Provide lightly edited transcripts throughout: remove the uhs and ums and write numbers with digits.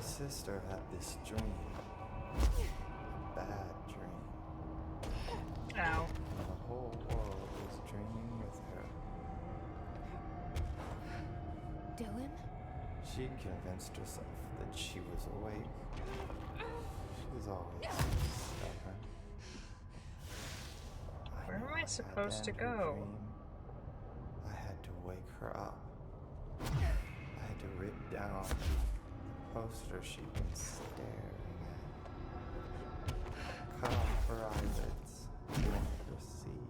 sister had this dream. A bad dream. Ow. And the whole world was dreaming with her. Dylan? She convinced herself that she was awake. She was always stubborn. Where am I had supposed to end her go? dream. I had to wake her up. I had to rip down the poster she'd been staring at. Cut off her eyelids and let her see.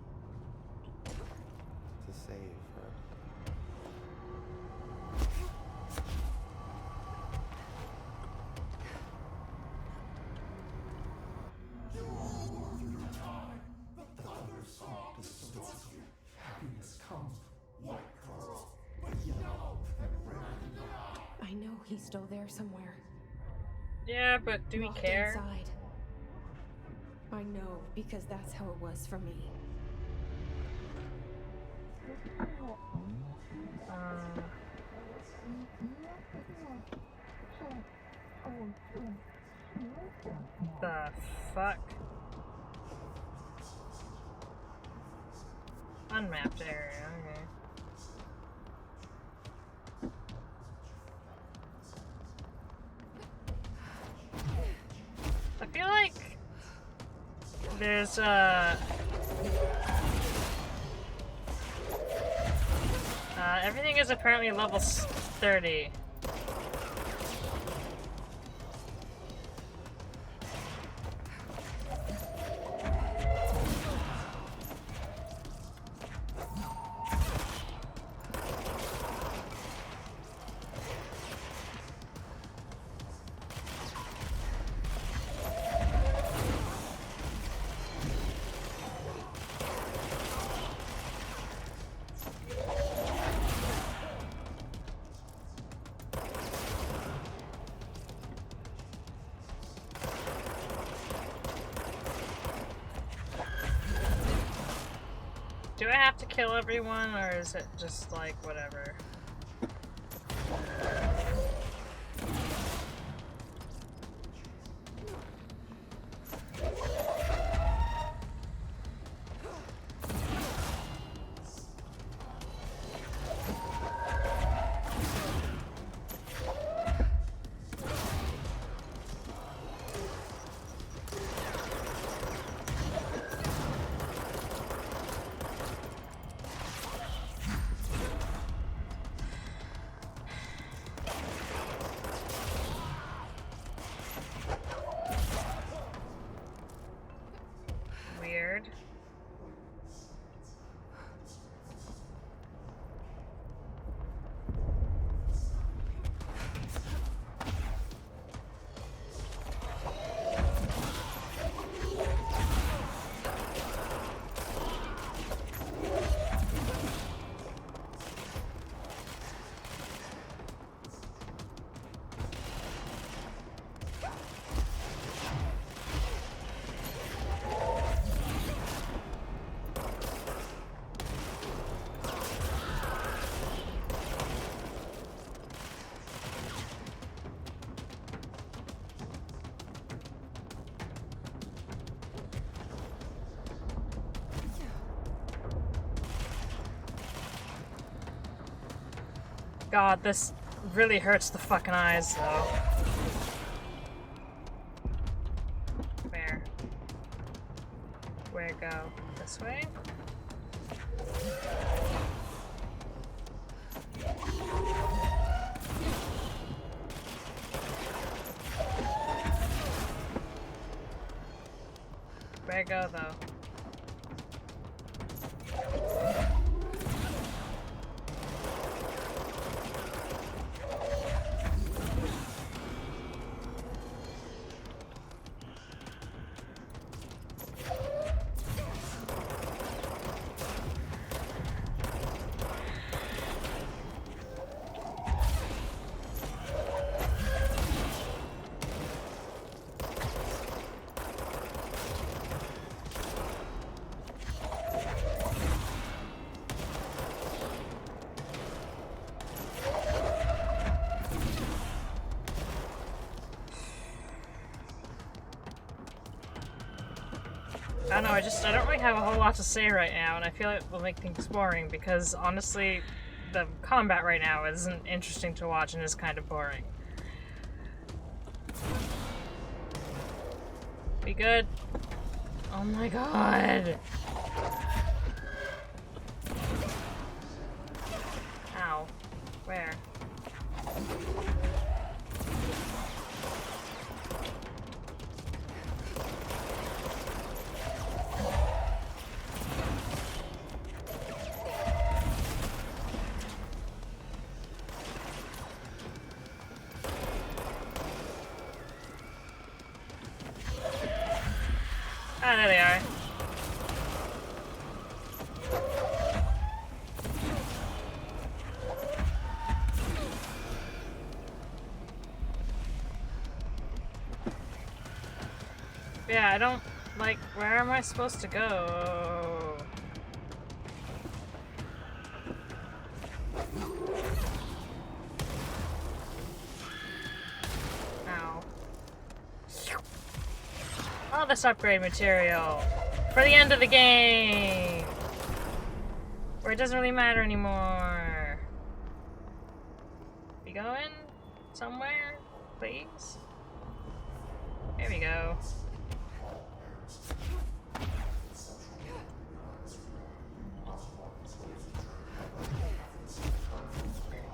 To save her. I know he's still there somewhere. Yeah, but do we Locked care? inside. I know, because that's how it was for me. The fuck? Unmapped area, okay. I feel like there's everything is apparently level 30. Do I have to kill everyone, or is it just like whatever? Weird. God, this really hurts the fucking eyes, though. Where? Where go? This way? Where go, though? I don't know, I don't really have a whole lot to say right now, and I feel it will make things boring, because honestly, the combat right now isn't interesting to watch and is kind of boring. We good? Oh my god! Ow. Where? Ah, there they are. Yeah, I don't, like, where am I supposed to go? Ow. Oh, this upgrade material. For the end of the game! Where it doesn't really matter anymore. We going? Somewhere? Please? There we go.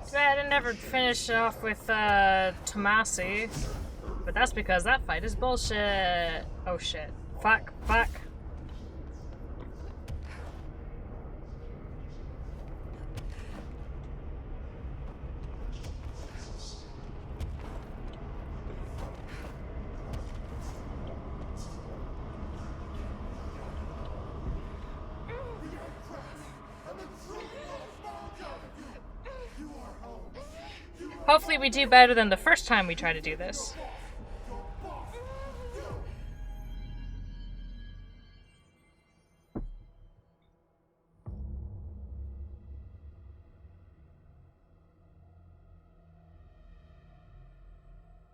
Too bad I didn't ever finish off with Tomasi. But that's because that fight is bullshit. Oh shit. Fuck, fuck. Hopefully we do better than the first time we try to do this.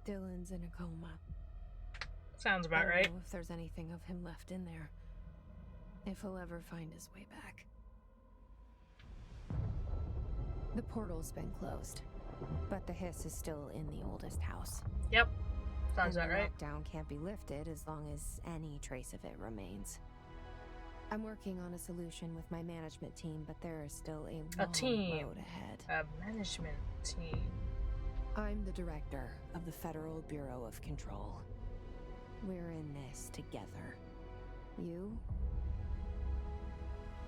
Dylan's in a coma. Sounds I about don't right. know if there's anything of him left in there. If he'll ever find his way back. The portal's been closed, but the hiss is still in the oldest house. Yep. Sounds And about right. the lockdown can't be lifted as long as any trace of it remains. I'm working on a solution with my management team, but there is still a long team. road ahead. A management team. I'm the director of the Federal Bureau of Control. We're in this together. You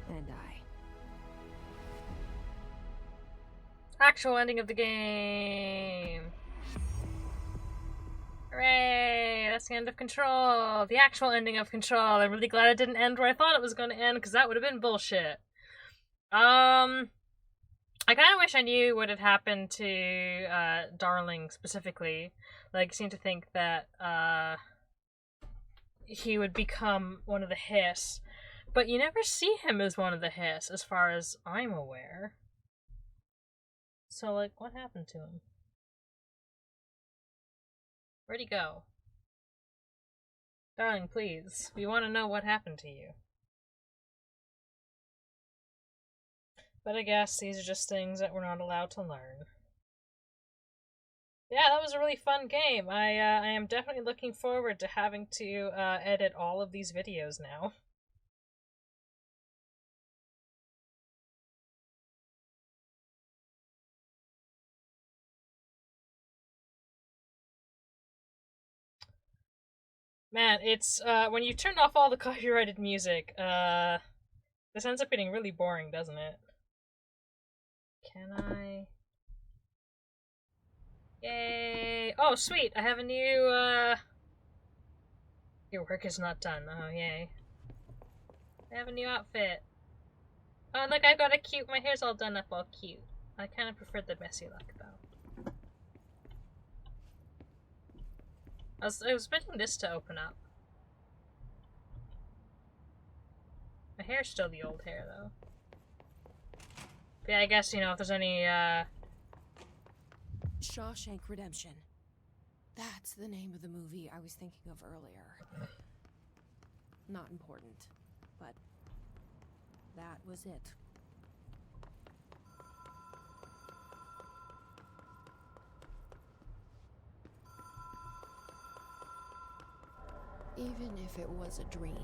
and I. Actual ending of the game. Hooray! That's the end of Control. The actual ending of Control. I'm really glad it didn't end where I thought it was going to end, because that would have been bullshit. I kind of wish I knew what had happened to Darling specifically. Like, I seem to think that he would become one of the Hiss, but you never see him as one of the Hiss, as far as I'm aware. So, like, what happened to him? Where'd he go? Darling, please. We want to know what happened to you. But I guess these are just things that we're not allowed to learn. Yeah, that was a really fun game. I am definitely looking forward to having to edit all of these videos now. Man, it's, when you turn off all the copyrighted music, this ends up getting really boring, doesn't it? Can I... Yay! Oh, sweet! I have a new, Your work is not done. Oh, yay. I have a new outfit. Oh, look, I got a cute... My hair's all done up all cute. I kind of prefer the messy look, though. I was expecting this to open up. My hair's still the old hair, though. But yeah, I guess, you know, if there's any, Shawshank Redemption. That's the name of the movie I was thinking of earlier. not important. But that was it. Even if it was a dream,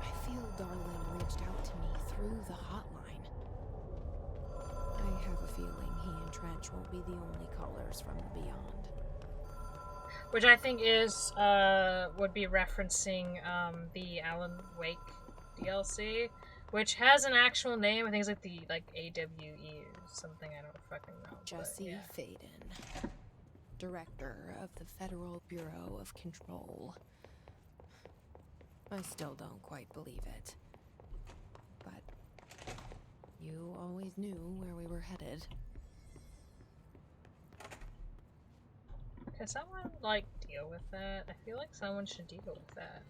I feel Darling reached out to me through the hotline. I have a feeling he and Trench won't be the only callers from the beyond. Which I think is, would be referencing, the Alan Wake DLC, which has an actual name. I think it's like AWE or something, I don't fucking know. Jesse yeah. Faden, Director of the Federal Bureau of Control. I still don't quite believe it. But you always knew where we were headed. Can someone, like, deal with that? I feel like someone should deal with that.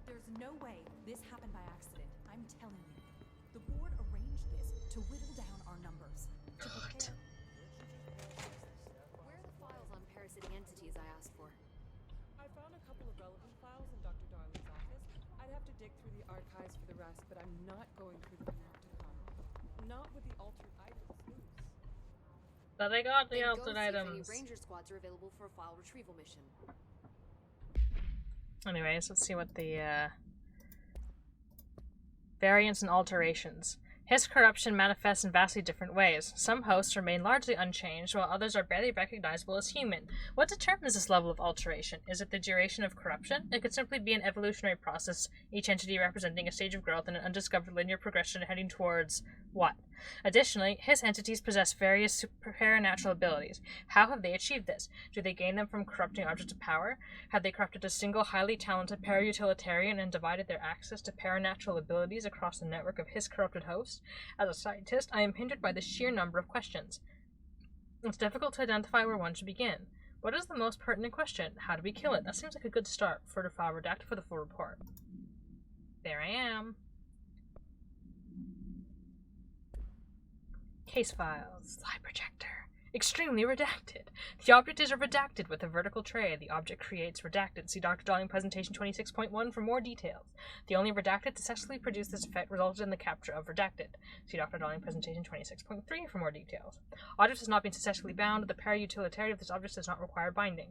There's no way this happened by accident. I'm telling you. The board arranged this to whittle down our numbers. To prepare. Where are the files on parasitic entities I asked for? I found a couple of relevant files in Dr. Darling's office. I'd have to dig through the archives for the rest, but I'm not going through the Panopticon. Not with the altered items loose. But they got the Then altered go see items. if any ranger squads are available for a file retrieval mission. Anyways, let's see what the, variants and alterations. His corruption manifests in vastly different ways. Some hosts remain largely unchanged, while others are barely recognizable as human. What determines this level of alteration? Is it the duration of corruption? It could simply be an evolutionary process, each entity representing a stage of growth in an undiscovered linear progression heading towards what? Additionally, his entities possess various supernatural abilities. How have they achieved this? Do they gain them from corrupting objects of power? Have they crafted a single highly talented para-utilitarian and divided their access to paranatural abilities across the network of his corrupted hosts? As a scientist, I am hindered by the sheer number of questions. It's difficult to identify where one should begin. What is the most pertinent question? How do we kill it? That seems like a good start. Further file redacted for the full report. There I am. Case files. Slide projector. Extremely redacted. The object is redacted with a vertical tray. The object creates redacted. See Dr. Darling Presentation 26.1 for more details. The only redacted to successfully produce this effect resulted in the capture of redacted. See Dr. Darling Presentation 26.3 for more details. Object has not been successfully bound. The para-utilitarian of this object does not require binding.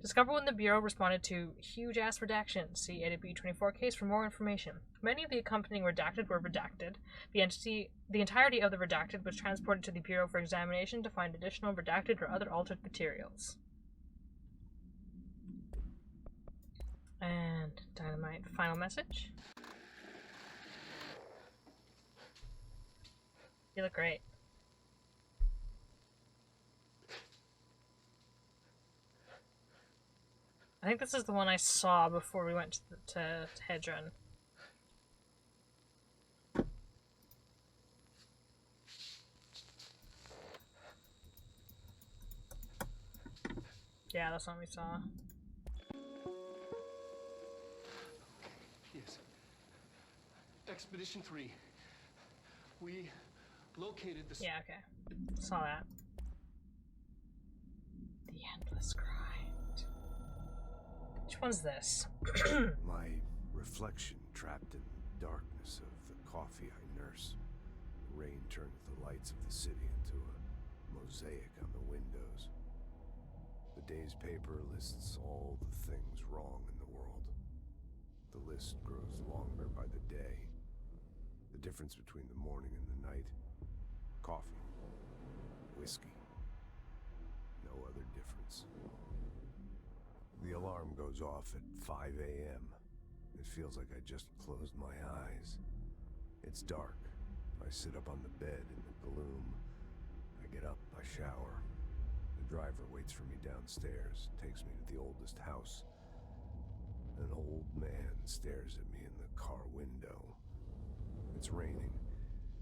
Discover when the Bureau responded to huge-ass redactions. See AW24 case for more information. Many of the accompanying redacted were redacted. The entirety of the redacted was transported to the Bureau for examination to find additional redacted or other altered materials. And Dynamite, final message. You look great. I think this is the one I saw before we went to Hedron. Yeah, that's the one we saw. Yes. Expedition 3. We located the... Yeah, okay. Saw that. The endless grind. Which one's this? My reflection trapped in the darkness of the coffee I nurse. The rain turns the lights of the city into a mosaic on the windows. The day's paper lists all the things wrong in the world. The list grows longer by the day. The difference between the morning and the night: coffee, whiskey, no other difference. The alarm goes off at 5 a.m. It feels like I just closed my eyes. It's dark. I sit up on the bed in the gloom. I get up, I shower. The driver waits for me downstairs, takes me to the oldest house. An old man stares at me in the car window. It's raining.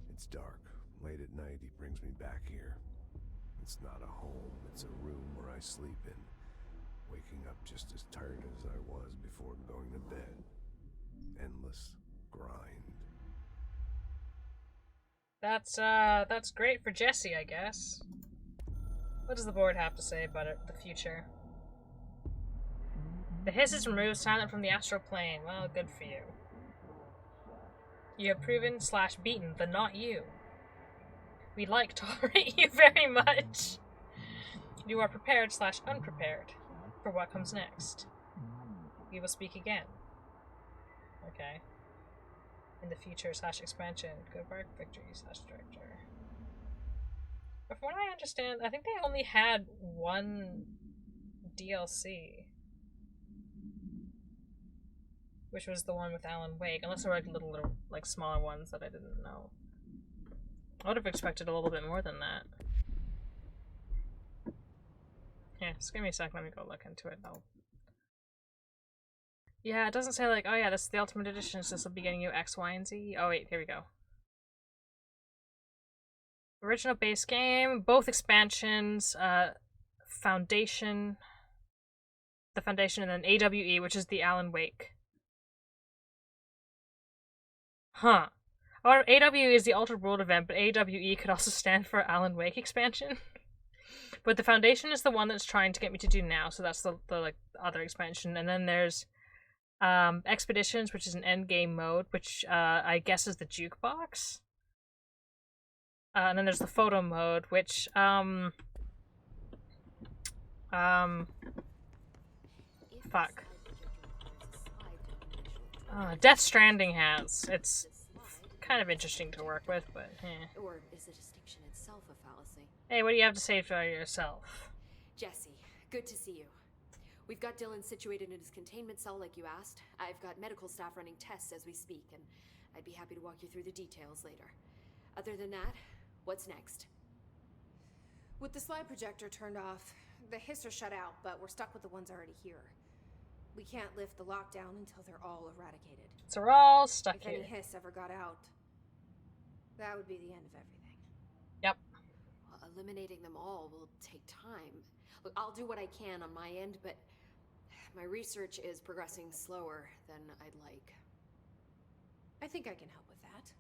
It's dark. Late at night, he brings me back here. It's not a home, it's a room where I sleep in. Waking up just as tired as I was before going to bed. Endless grind. That's great for Jesse, I guess. What does the board have to say about it, the future? The hiss is removed, silent from the astral plane. Well, good for you. You have proven / beaten the not you. We tolerate you very much. You are prepared / unprepared for what comes next. We will speak again. Okay. In the future / expansion. Good work, victory / director. But from what I understand, I think they only had one DLC. Which was the one with Alan Wake, unless there were little smaller ones that I didn't know. I would have expected a little bit more than that. Yeah, just give me a sec, let me go look into it. Yeah, it doesn't say oh yeah, this is the Ultimate Edition, so this will be getting you X, Y, and Z. Oh wait, here we go. Original base game, both expansions, Foundation, the Foundation, and then AWE, which is the Alan Wake. Huh. Or AWE is the Altered World event, but AWE could also stand for Alan Wake expansion. But the Foundation is the one that's trying to get me to do now, so that's the other expansion. And then there's Expeditions, which is an endgame mode, which I guess is the jukebox. And then there's the photo mode, which fuck. Death Stranding has. It's kind of interesting to work with, but Or is the distinction itself a fallacy? Hey, what do you have to say for yourself? Jesse, good to see you. We've got Dylan situated in his containment cell like you asked. I've got medical staff running tests as we speak, and I'd be happy to walk you through the details later. Other than that, what's next? With the slide projector turned off, the hiss are shut out, but we're stuck with the ones already here. We can't lift the lockdown until they're all eradicated. So we're all stuck if here. If any hiss ever got out, that would be the end of everything. Yep. Well, eliminating them all will take time. Look, I'll do what I can on my end, but my research is progressing slower than I'd like. I think I can help with that.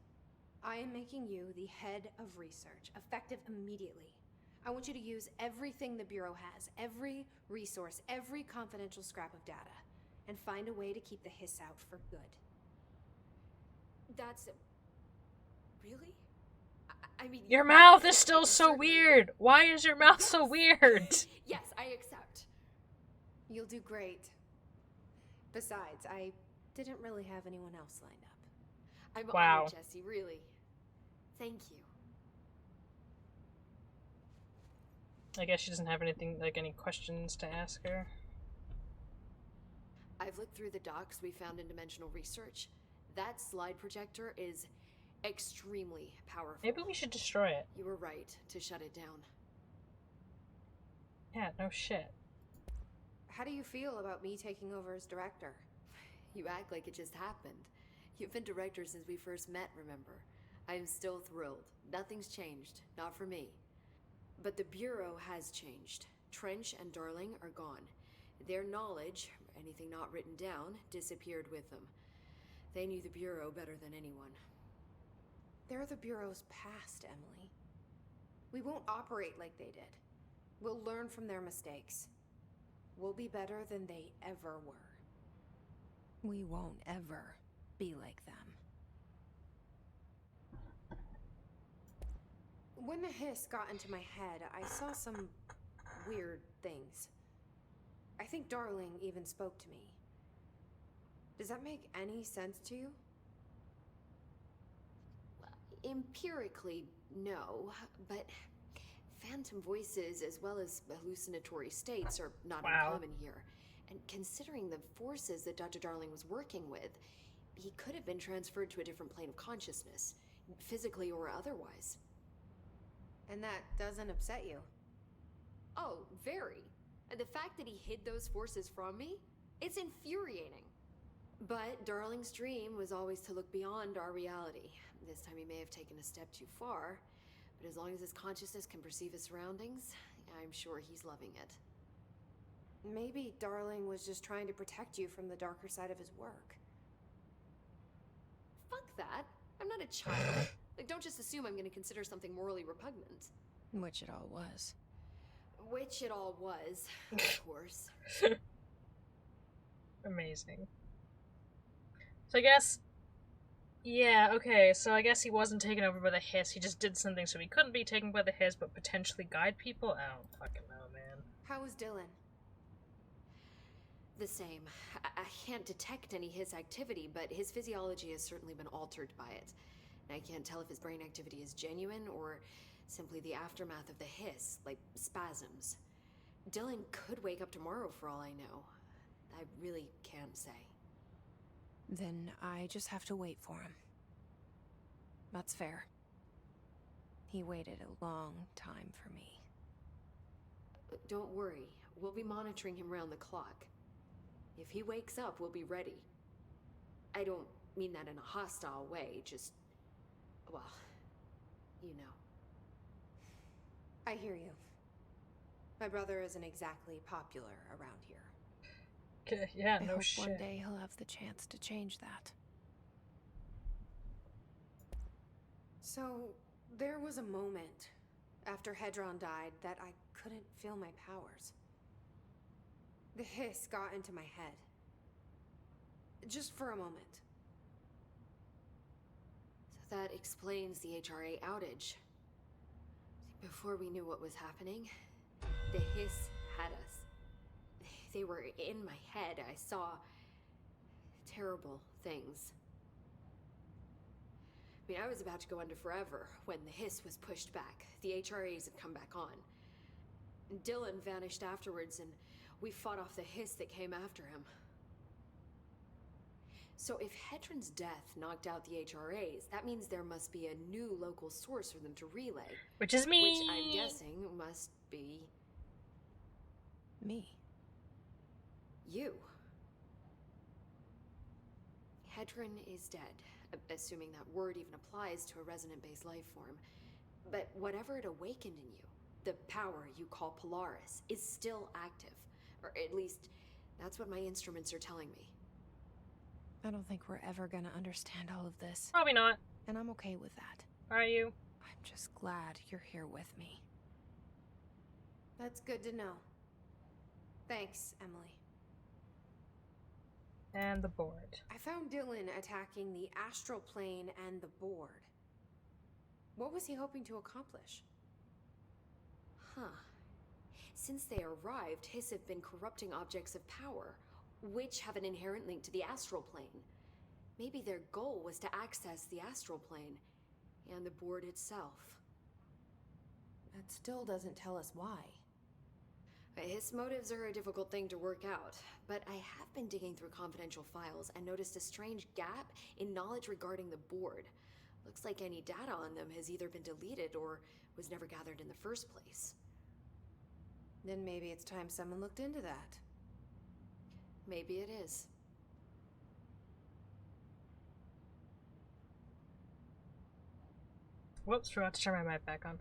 I am making you the head of research, effective immediately. I want you to use everything the Bureau has, every resource, every confidential scrap of data, and find a way to keep the hiss out for good. That's... really? I mean... Your mouth is still so weird! Why is your mouth so weird? Yes, I accept. You'll do great. Besides, I didn't really have anyone else lined up. I'm wow. honored, Jesse, really. Thank you. I guess she doesn't have anything, any questions to ask her. I've looked through the docs we found in Dimensional Research. That slide projector is extremely powerful. Maybe we should destroy it. You were right to shut it down. Yeah, no shit. How do you feel about me taking over as director? You act like it just happened. You've been director since we first met, remember? I am still thrilled. Nothing's changed. Not for me. But the Bureau has changed. Trench and Darling are gone. Their knowledge, anything not written down, disappeared with them. They knew the Bureau better than anyone. They're the Bureau's past, Emily. We won't operate like they did. We'll learn from their mistakes. We'll be better than they ever were. We won't ever be like them. When the hiss got into my head, I saw some weird things. I think Darling even spoke to me. Does that make any sense to you? Empirically, no, but phantom voices as well as hallucinatory states are not uncommon here. And considering the forces that Dr. Darling was working with, he could have been transferred to a different plane of consciousness, physically or otherwise. And that doesn't upset you? Oh, very. And the fact that he hid those forces from me, it's infuriating. But Darling's dream was always to look beyond our reality. This time he may have taken a step too far, but as long as his consciousness can perceive his surroundings, I'm sure he's loving it. Maybe Darling was just trying to protect you from the darker side of his work. Fuck that. I'm not a child. Don't just assume I'm going to consider something morally repugnant. Which it all was. Which it all was, of course. Amazing. So I guess... Yeah, okay, so I guess he wasn't taken over by the Hiss, he just did something so he couldn't be taken by the Hiss, but potentially guide people? I don't fucking know, man. How was Dylan? The same. I can't detect any Hiss activity, but his physiology has certainly been altered by it. And I can't tell if his brain activity is genuine or simply the aftermath of the Hiss, like spasms. Dylan could wake up tomorrow for all I know. I really can't say. Then I just have to wait for him. That's fair. He waited a long time for me. Don't worry. We'll be monitoring him round the clock. If he wakes up, we'll be ready. I don't mean that in a hostile way, just... well, you know. I hear you. My brother isn't exactly popular around here. Okay, yeah, I no hope shit. one day he'll have the chance to change that. So, there was a moment after Hedron died that I couldn't feel my powers. The hiss got into my head. Just for a moment. So that explains the HRA outage. Before we knew what was happening, the Hiss had us. They were in my head. I saw terrible things. I mean, I was about to go under forever when the Hiss was pushed back. The HRAs had come back on. Dylan vanished afterwards, and we fought off the Hiss that came after him. So if Hedron's death knocked out the HRAs, that means there must be a new local source for them to relay. Which is me! Which I'm guessing must be... me. you. Hedron is dead, assuming that word even applies to a resonant-based life form. But whatever it awakened in you, the power you call Polaris, is still active. Or at least, that's what my instruments are telling me. I don't think we're ever gonna understand all of this. Probably not. And I'm okay with that. Are you? I'm just glad you're here with me. That's good to know. Thanks, Emily. And the board. I found Dylan attacking the astral plane and the board. What was he hoping to accomplish? Huh. Since they arrived, Hiss have been corrupting objects of power, which have an inherent link to the astral plane. Maybe their goal was to access the astral plane and the board itself. That still doesn't tell us why. His motives are a difficult thing to work out, but I have been digging through confidential files and noticed a strange gap in knowledge regarding the board. Looks like any data on them has either been deleted or was never gathered in the first place. Then maybe it's time someone looked into that. Maybe it is. Whoops, forgot to turn my mic back on.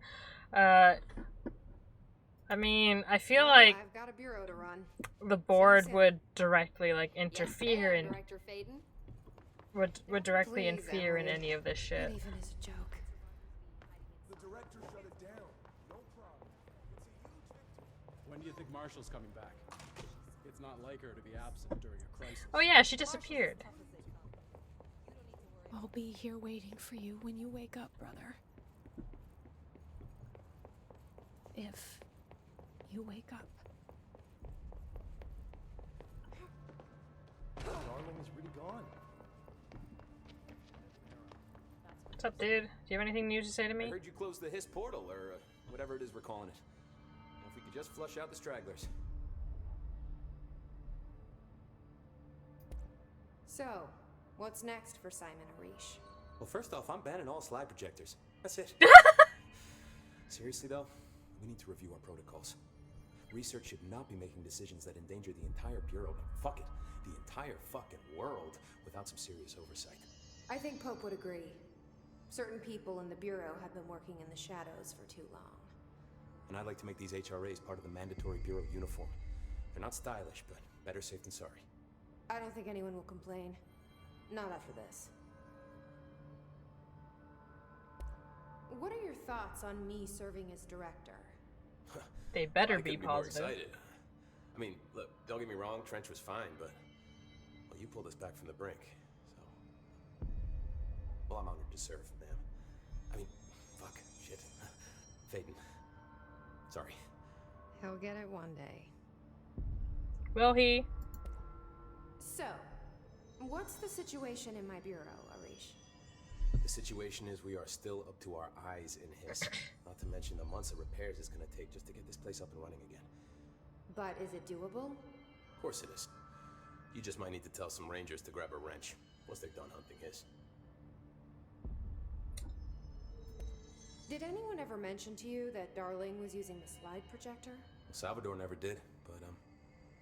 I mean, I feel like I've got a bureau to run. the board would directly, like, interfere yes, in... Director Faden? Would directly Please, interfere in Emily. any of this shit. Not even as a joke. The director shut it down. No problem. It's a huge victory. When do you think Marshall's coming back? It's not like her to be absent during a crisis. Oh yeah, she disappeared. I'll be here waiting for you when you wake up, brother. If you wake up. Darling is really gone. What's up, dude? Do you have anything new to say to I me? heard you closed the Hiss portal, or whatever it is we're calling it. If we could just flush out the stragglers. So, what's next for Simon Arish? Well, first off, I'm banning all slide projectors. That's it. Seriously, though, we need to review our protocols. Research should not be making decisions that endanger the entire Bureau. Fuck it. The entire fucking world without some serious oversight. I think Pope would agree. Certain people in the Bureau have been working in the shadows for too long. And I'd like to make these HRAs part of the mandatory Bureau uniform. They're not stylish, but better safe than sorry. I don't think anyone will complain. Not after this. What are your thoughts on me serving as director? They better I be couldn't more positive. excited. I mean, look, don't get me wrong, Trench was fine, but you pulled us back from the brink, so... Well, I'm honored to serve, ma'am. I mean, fuck, shit. Phaeton. Sorry. He'll get it one day. Will he? So, what's the situation in my bureau, Arish? The situation is we are still up to our eyes in his. Not to mention the months of repairs it's gonna take just to get this place up and running again. But is it doable? Of course it is. You just might need to tell some rangers to grab a wrench once they're done hunting his. Did anyone ever mention to you that Darling was using the slide projector? Well, Salvador never did, but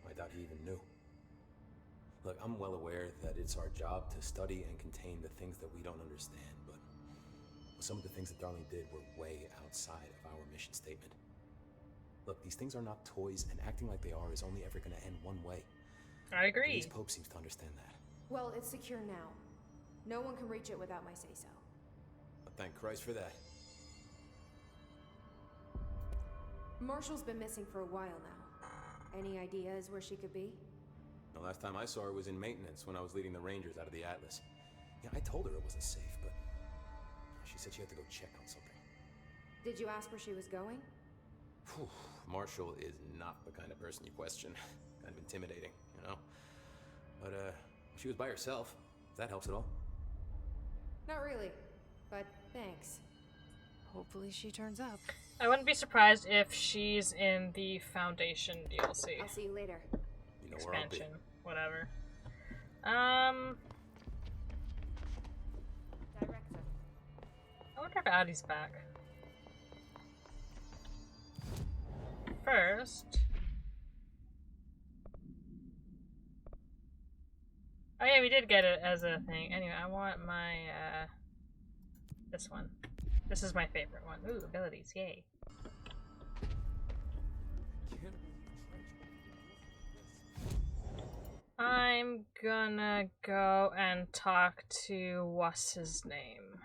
I doubt he even knew. Look, I'm well aware that it's our job to study and contain the things that we don't understand, but some of the things that Darling did were way outside of our mission statement. Look, these things are not toys, and acting like they are is only ever going to end one way. I agree. Denise Pope seems to understand that. Well, it's secure now. No one can reach it without my say-so. But thank Christ for that. Marshall's been missing for a while now. Any ideas where she could be? The last time I saw her was in maintenance when I was leading the Rangers out of the Atlas. Yeah, I told her it wasn't safe, but she said she had to go check on something. Did you ask where she was going? Whew, Marshall is not the kind of person you question. Kind of intimidating, you know? But, she was by herself, if that helps at all. Not really, but thanks. Hopefully she turns up. I wouldn't be surprised if she's in the Foundation DLC. I'll see you later. You know where I'll be. Expansion, whatever. Director. I wonder if Addie's back. First... Oh yeah, we did get it as a thing. Anyway, I want my, this one. This is my favorite one. Ooh, abilities, yay. I'm gonna go and talk to what's his name.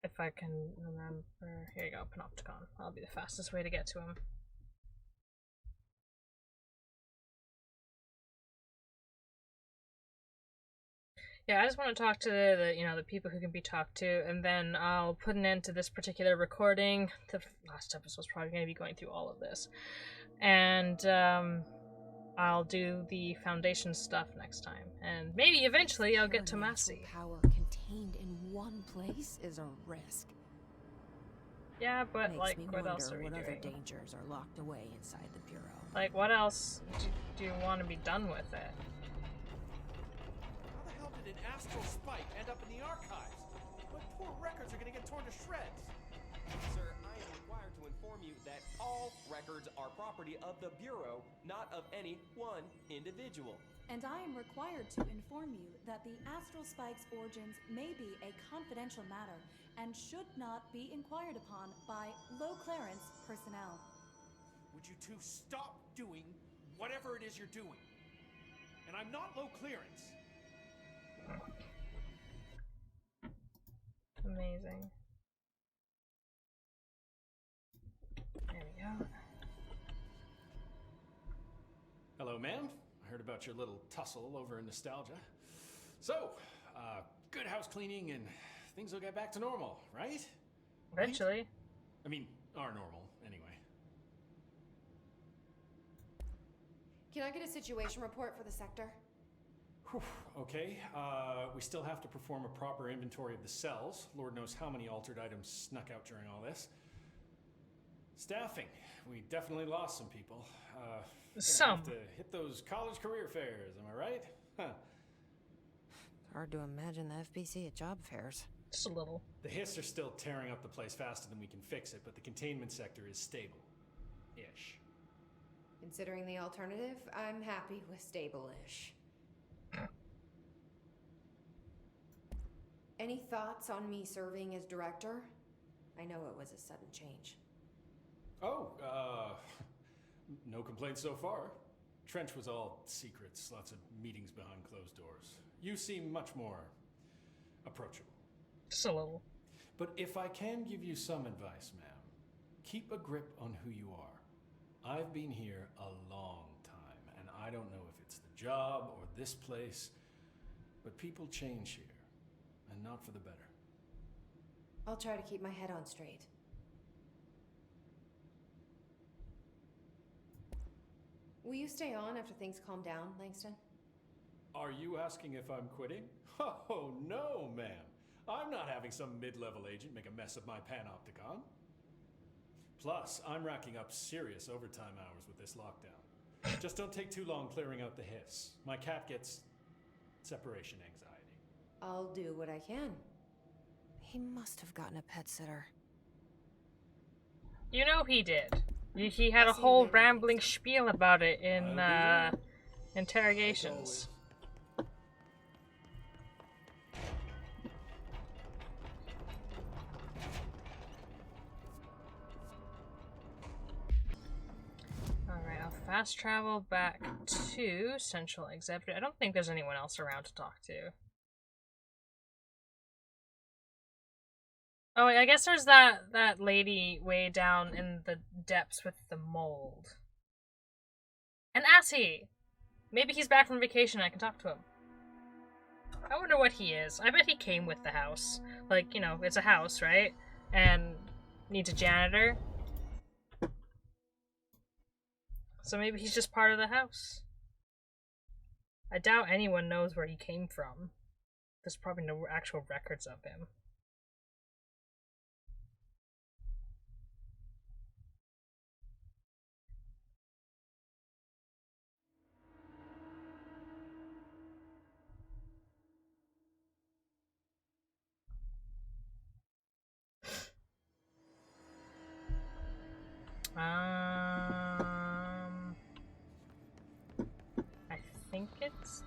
If I can remember. Here you go, Panopticon. That'll be the fastest way to get to him. Yeah, I just want to talk to the people who can be talked to, and then I'll put an end to this particular recording. The last episode's probably going to be going through all of this. And I'll do the Foundation stuff next time. And maybe eventually I'll get to Massey. Power contained in one place is a risk. Yeah, but Makes like, me what else are we wonder what doing? other dangers are locked away inside the Bureau. Like, what else do you want to be done with it? How the hell did an astral spike end up in the archives? My poor records are gonna get torn to shreds. Sir, I am required to inform you that all records are property of the Bureau, not of any one individual. And I am required to inform you that the astral spike's origins may be a confidential matter and should not be inquired upon by low clearance personnel. Would you two stop doing whatever it is you're doing? And I'm not low clearance. Amazing. There we go. Hello, ma'am. I heard about your little tussle over in Nostalgia. So, good house cleaning and things will get back to normal, right? Eventually. Right? I mean, are normal, anyway. Can I get a situation report for the sector? Whew, okay, we still have to perform a proper inventory of the cells. Lord knows how many altered items snuck out during all this. Staffing. We definitely lost some people. Some. Have to hit those college career fairs, am I right? Huh. Hard to imagine the FBC at job fairs. Just a little. The Hiss are still tearing up the place faster than we can fix it, but the containment sector is stable-ish. Considering the alternative, I'm happy with stable-ish. Any thoughts on me serving as director? I know it was a sudden change. Oh, no complaints so far. Trench was all secrets, lots of meetings behind closed doors. You seem much more approachable. Just a little. But if I can give you some advice, ma'am, keep a grip on who you are. I've been here a long time, and I I don't know if it's the job or this place, but people change here, and not for the better. I'll try to keep my head on straight. Will you stay on after things calm down, Langston? Are you asking if I'm quitting? Oh, no, ma'am. I'm not having some mid-level agent make a mess of my panopticon. Plus, I'm racking up serious overtime hours with this lockdown. Just don't take too long clearing out the hiss. My cat gets separation anxiety. I'll do what I can. He must have gotten a pet sitter. You know he did. He had a whole rambling spiel about it in interrogations. Alright, I'll fast travel back to Central Executive. I don't think there's anyone else around to talk to. Oh, I guess there's that lady way down in the depths with the mold. And Assy! Maybe he's back from vacation and I can talk to him. I wonder what he is. I bet he came with the house. Like, you know, it's a house, right? And needs a janitor. So maybe he's just part of the house. I doubt anyone knows where he came from. There's probably no actual records of him. I think it's...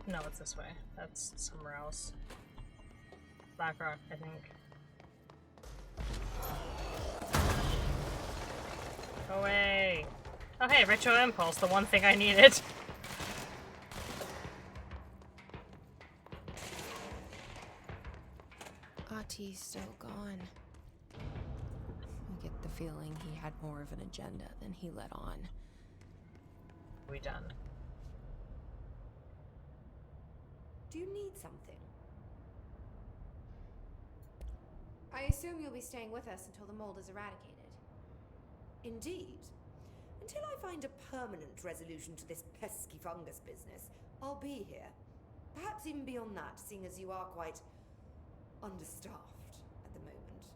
No, it's this way. That's somewhere else. Blackrock, I think. Go away! Oh hey, Ritual Impulse, the one thing I needed. Ati's still gone. I get the feeling he had more of an agenda than he let on. We done. Do you need something? I assume you'll be staying with us until the mold is eradicated. Indeed. Until I find a permanent resolution to this pesky fungus business, I'll be here. Perhaps even beyond that, seeing as you are quite understaffed at the moment.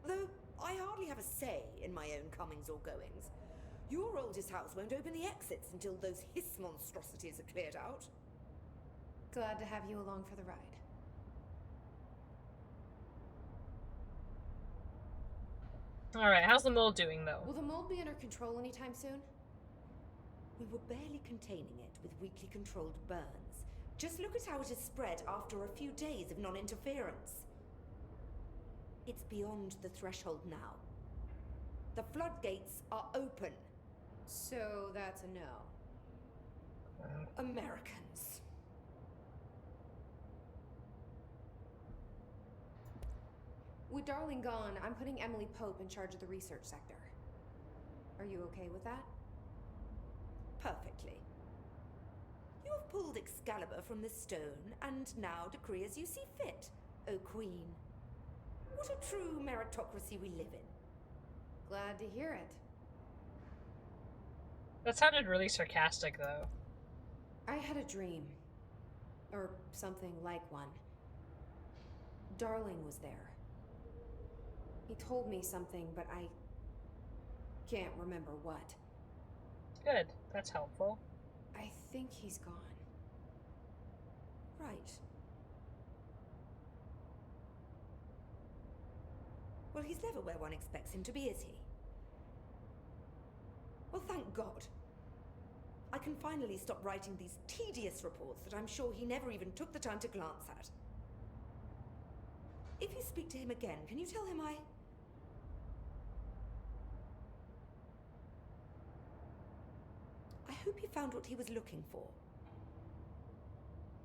Though I hardly have a say in my own comings or goings. Your oldest house won't open the exits until those hiss monstrosities are cleared out. Glad to have you along for the ride. Alright, how's the mold doing though? Will the mold be under control anytime soon? We were barely containing it with weakly controlled burns. Just look at how it has spread after a few days of non-interference. It's beyond the threshold now. The floodgates are open. So that's a no. Americans. With Darling gone, I'm putting Emily Pope in charge of the research sector. Are you okay with that? Perfectly. You have pulled Excalibur from the stone, and now decree as you see fit, O Queen. What a true meritocracy we live in. Glad to hear it. That sounded really sarcastic though. I had a dream. Or something like one. Darling was there. He told me something, but I can't remember what. Good, that's helpful. I think he's gone. Right. Well, he's never where one expects him to be, is he? Well, thank God. I can finally stop writing these tedious reports that I'm sure he never even took the time to glance at. If you speak to him again, can you tell him I hope he found what he was looking for.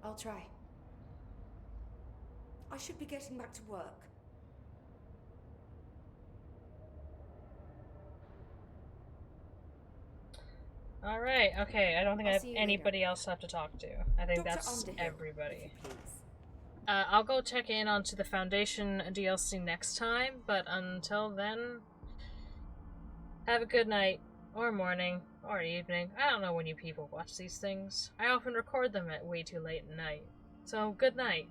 I'll try. I should be getting back to work. Alright, okay, I don't think I have see you anybody else left to talk to. I think Dr. that's Underhill, everybody. if you please. I'll go check in onto the Foundation DLC next time, but until then, have a good night, or morning, or evening. I don't know when you people watch these things. I often record them at way too late at night. So, good night.